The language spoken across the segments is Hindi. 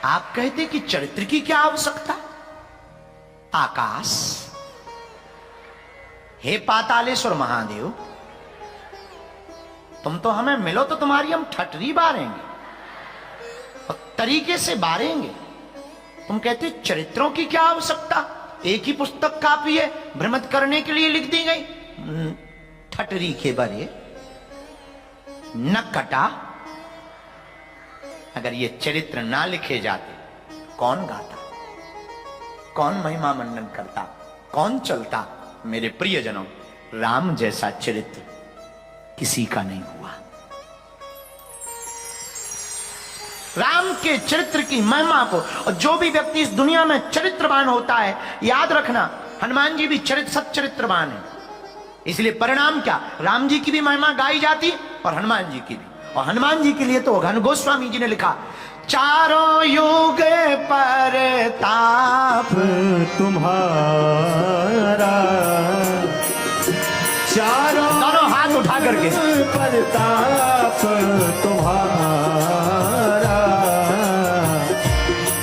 आप कहते कि चरित्र की क्या आवश्यकता? आकाश, हे पातालेश्वर महादेव, तुम तो हमें मिलो तो तुम्हारी हम ठटरी बारेंगे और तरीके से बारेंगे। तुम कहते चरित्रों की क्या आवश्यकता? एक ही पुस्तक काफी है, भ्रमित करने के लिए लिख दी गई। ठटरी के बरे न कटा। अगर ये चरित्र ना लिखे जाते, कौन गाता, कौन महिमा मंडन करता, कौन चलता? मेरे प्रियजनों, राम जैसा चरित्र किसी का नहीं हुआ। राम के चरित्र की महिमा को, और जो भी व्यक्ति इस दुनिया में चरित्रवान होता है, याद रखना, हनुमान जी भी सच्चरित्रवान है। इसलिए परिणाम क्या, राम जी की भी महिमा गाई जाती और हनुमान जी की भी। और हनुमान जी के लिए तो घन गोस्वामी जी ने लिखा, चारों युग पर ताप तुम्हारा, चारों दोनों हाथ उठा करके, पर ताप तुम्हारा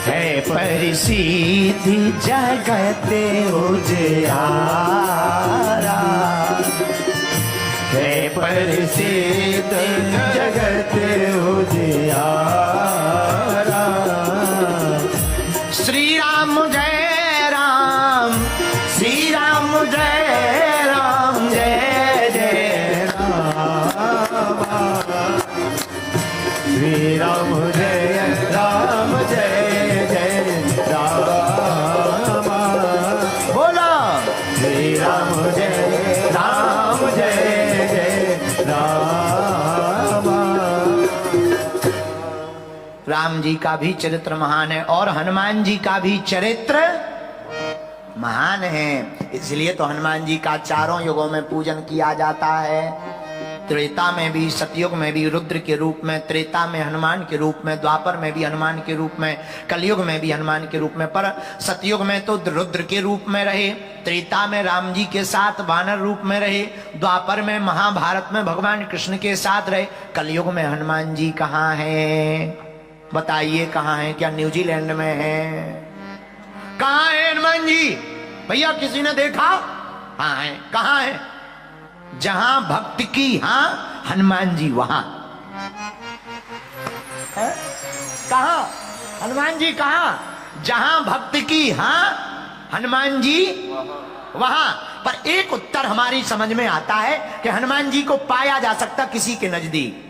है परिसिद्धि जगत उजियारा, है परिसिद्ध जगत उजियारा। श्री राम जय राम, श्री राम जय राम, जय जय राम, श्री राम जय राम, जय जय राम। बोला श्री राम जय राम, जय जय राम। राम जी का भी चरित्र महान है और हनुमान जी का भी चरित्र महान है। इसलिए तो हनुमान जी का चारों युगों में पूजन किया जाता है। त्रेता में भी, सतयुग में भी रुद्र के रूप में, त्रेता में हनुमान के रूप में, द्वापर में भी हनुमान के रूप में, कलयुग में भी हनुमान के रूप में। पर सतयुग में तो रुद्र के रूप में रहे, त्रेता में राम जी के साथ वानर रूप में रहे, द्वापर में महाभारत में भगवान कृष्ण के साथ रहे। कलयुग में हनुमान जी कहाँ हैं? बताइए कहाँ हैं? क्या न्यूजीलैंड में हैं? कहाँ है हनुमान जी? भैया किसी ने देखा? हाँ है। कहाँ है? जहां भक्त की हाँ, हनुमान जी वहां। कहा हनुमान जी? कहा जहां भक्त की हाँ, हनुमान जी वहां। पर एक उत्तर हमारी समझ में आता है कि हनुमान जी को पाया जा सकता किसी के नजदीक।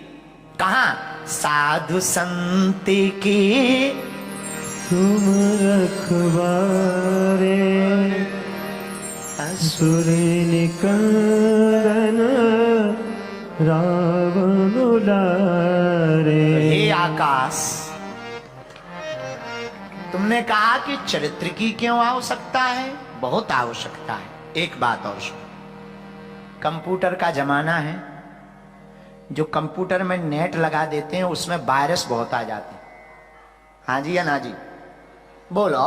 कहा? साधु संत के तुम रखवारे, असुर निकंदन रावण उलारे। हे आकाश, तुमने कहा कि चरित्र की क्यों आवश्यकता है? बहुत आवश्यकता है। एक बात और सुनो, कंप्यूटर का जमाना है। जो कंप्यूटर में नेट लगा देते हैं उसमें वायरस बहुत आ जाते हैं। हाँ जी या ना जी? बोलो,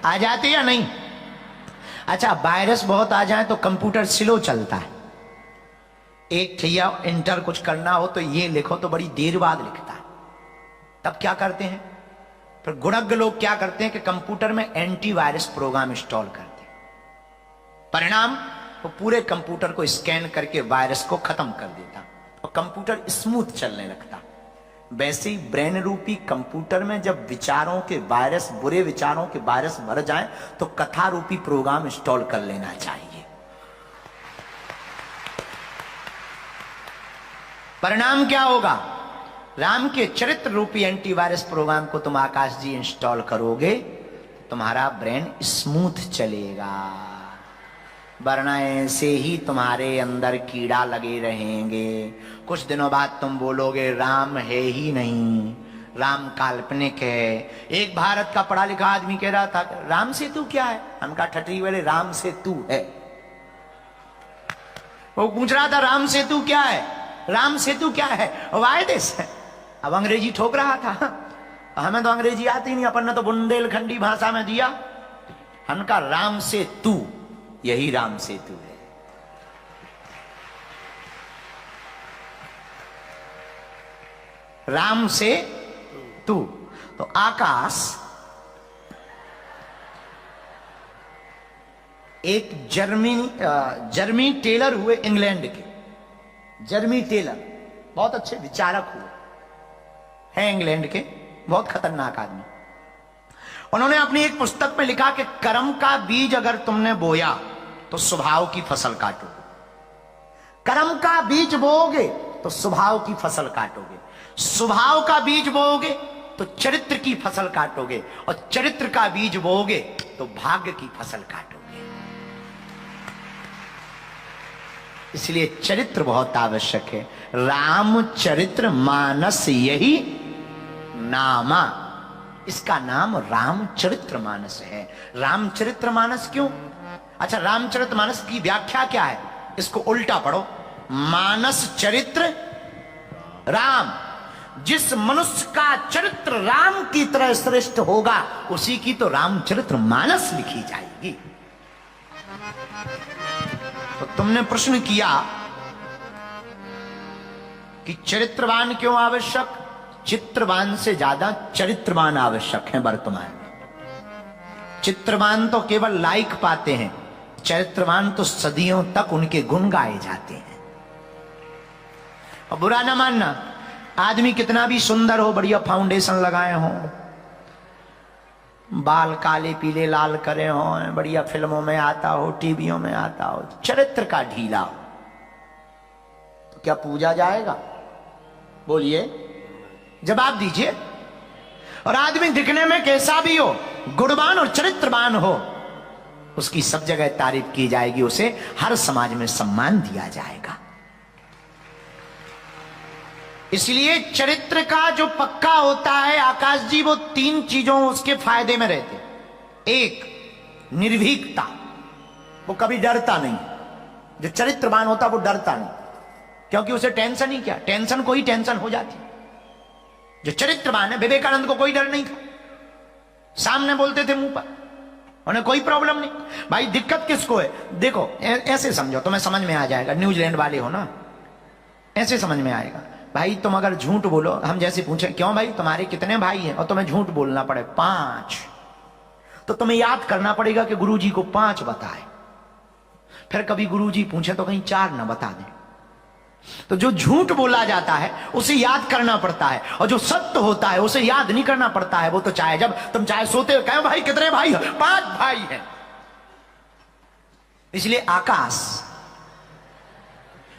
आ जाती या नहीं? अच्छा, वायरस बहुत आ जाए तो कंप्यूटर स्लो चलता है। एक ठैया इंटर कुछ करना हो तो ये लिखो तो बड़ी देर बाद लिखता है। तब क्या करते हैं? फिर गुणज्ञ लोग क्या करते हैं कि कंप्यूटर में एंटीवायरस प्रोग्राम इंस्टॉल करते हैं। परिणाम, वो पूरे कंप्यूटर को स्कैन करके वायरस को खत्म कर देता और कंप्यूटर स्मूथ चलने लगता। वैसे ही ब्रेन रूपी कंप्यूटर में जब विचारों के वायरस, बुरे विचारों के वायरस भर जाएं तो कथा रूपी प्रोग्राम इंस्टॉल कर लेना चाहिए। परिणाम क्या होगा? राम के चरित्र रूपी एंटीवायरस प्रोग्राम को तुम आकाश जी इंस्टॉल करोगे, तुम्हारा ब्रेन स्मूथ चलेगा। वरना ऐसे ही तुम्हारे अंदर कीड़ा लगे रहेंगे। कुछ दिनों बाद तुम बोलोगे राम है ही नहीं, राम काल्पनिक है। एक भारत का पढ़ा लिखा आदमी कह रहा था, राम सेतु क्या है? हम कहा ठटरी वाले, राम सेतु है। वो पूछ रहा था राम सेतु क्या है? राम सेतु क्या है? वायदेश है। अब अंग्रेजी ठोक रहा था। हमें तो अंग्रेजी आती नहीं, अपन ने तो बुंदेलखंडी भाषा में दिया। हमका राम सेतु, यही राम सेतु है। राम से तू, तो आकाश एक जर्मी टेलर हुए इंग्लैंड के, जर्मी टेलर बहुत अच्छे विचारक हुए हैं इंग्लैंड के, बहुत खतरनाक आदमी। उन्होंने अपनी एक पुस्तक में लिखा कि कर्म का बीज अगर तुमने बोया तो स्वभाव की फसल काटोगे, कर्म का बीज बोओगे तो स्वभाव की फसल काटोगे, स्वभाव का बीज बोओगे तो चरित्र की फसल काटोगे, और चरित्र का बीज बोओगे तो भाग्य की फसल काटोगे। इसलिए चरित्र बहुत आवश्यक है। रामचरित्र मानस यही नामा, इसका नाम रामचरित्र मानस है। रामचरित्र मानस क्यों? अच्छा, रामचरित्र मानस की व्याख्या क्या है? इसको उल्टा पढ़ो, मानस चरित्र राम। जिस मनुष्य का चरित्र राम की तरह श्रेष्ठ होगा उसी की तो रामचरित्र मानस लिखी जाएगी। तो तुमने प्रश्न किया कि चरित्रवान क्यों आवश्यक? चित्रवान से ज्यादा चरित्रवान आवश्यक है वर्तमान में। चित्रवान तो केवल लाइक पाते हैं, चरित्रवान तो सदियों तक उनके गुण गाए जाते हैं। और बुरा ना मानना, आदमी कितना भी सुंदर हो, बढ़िया फाउंडेशन लगाए हो, बाल काले पीले लाल करे हो, बढ़िया फिल्मों में आता हो, टीवियों में आता हो, चरित्र का ढीला हो, तो क्या पूजा जाएगा? बोलिए, जवाब दीजिए। और आदमी दिखने में कैसा भी हो, गुणवान और चरित्रवान हो, उसकी सब जगह तारीफ की जाएगी, उसे हर समाज में सम्मान दिया जाएगा। इसलिए चरित्र का जो पक्का होता है आकाश जी, वो तीन चीजों उसके फायदे में रहते। एक, निर्भीकता, वो कभी डरता नहीं। जो चरित्रवान होता वो डरता नहीं, क्योंकि उसे टेंशन ही क्या, टेंशन को ही टेंशन हो जाती। जो चरित्रवान है, विवेकानंद को कोई डर नहीं था, सामने बोलते थे मुंह पर, उन्हें कोई प्रॉब्लम नहीं। भाई दिक्कत किसको है? देखो ऐसे समझो, तुम्हें समझ में आ जाएगा, न्यूजीलैंड वाले हो ना, ऐसे समझ में आएगा। भाई तुम अगर झूठ बोलो, हम जैसे पूछे क्यों भाई तुम्हारे कितने भाई हैं, और तुम्हें झूठ बोलना पड़े 5, तो तुम्हें याद करना पड़ेगा कि गुरुजी को 5 बताए। फिर कभी गुरुजी पूछे तो कहीं 4 ना बता दें। तो जो झूठ बोला जाता है उसे याद करना पड़ता है, और जो सत्य होता है उसे याद नहीं करना पड़ता है। वो तो चाहे जब तुम चाहे सोते हो कहो भाई कितने भाई हो, 5 भाई हैं। इसलिए आकाश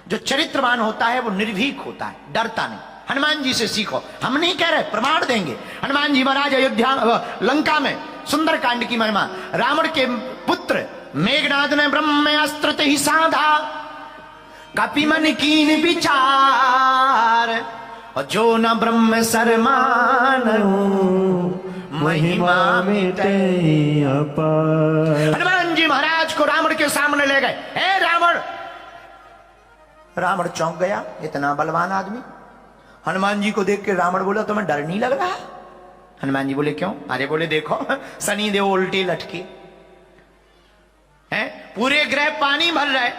जो चरित्रवान होता है वो निर्भीक होता है, डरता नहीं। हनुमान जी से सीखो, हम नहीं कह रहे, प्रमाण देंगे। हनुमान जी महाराज अयोध्या लंका में सुंदरकांड की महिमा, रावण के पुत्र मेघनाद ने ब्रह्मास्त्र ही साधा, कपि मन कीन विचार, और जो न ब्रह्म सरमान महिमा मिटे अपार। हनुमान जी महाराज को रावण के सामने ले गए, हे रावण। रावण चौंक गया, इतना बलवान आदमी। हनुमान जी को देख के रावण बोला तुम्हें डर नहीं लग रहा? हनुमान जी बोले क्यों? अरे बोले देखो शनि देव उल्टे लटके हैं, पूरे ग्रह पानी भर रहे,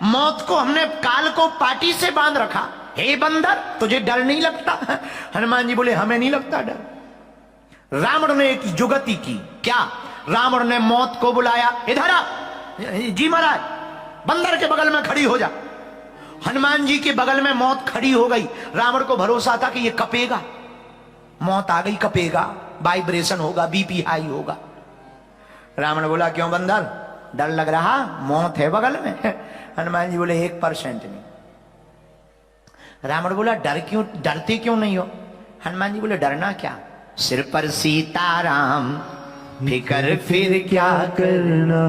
मौत को हमने काल को पाटी से बांध रखा, हे बंदर तुझे डर नहीं लगता? हनुमान जी बोले हमें नहीं लगता डर। रावण ने एक जुगति की, क्या? रावण ने मौत को बुलाया, इधर आ जी महाराज, बंदर के बगल में खड़ी हो जा। हनुमान जी के बगल में मौत खड़ी हो गई। रावण को भरोसा था कि ये कपेगा, मौत आ गई, कपेगा, वाइब्रेशन होगा, बीपी हाई होगा। रावण बोला क्यों बंदर, डर लग रहा? मौत है बगल में। हनुमान जी बोले 1% नहीं। रावण बोला डरते क्यों नहीं हो? हनुमान जी बोले डरना क्या, सिर पर सीताराम, फिकर फिर क्या करना।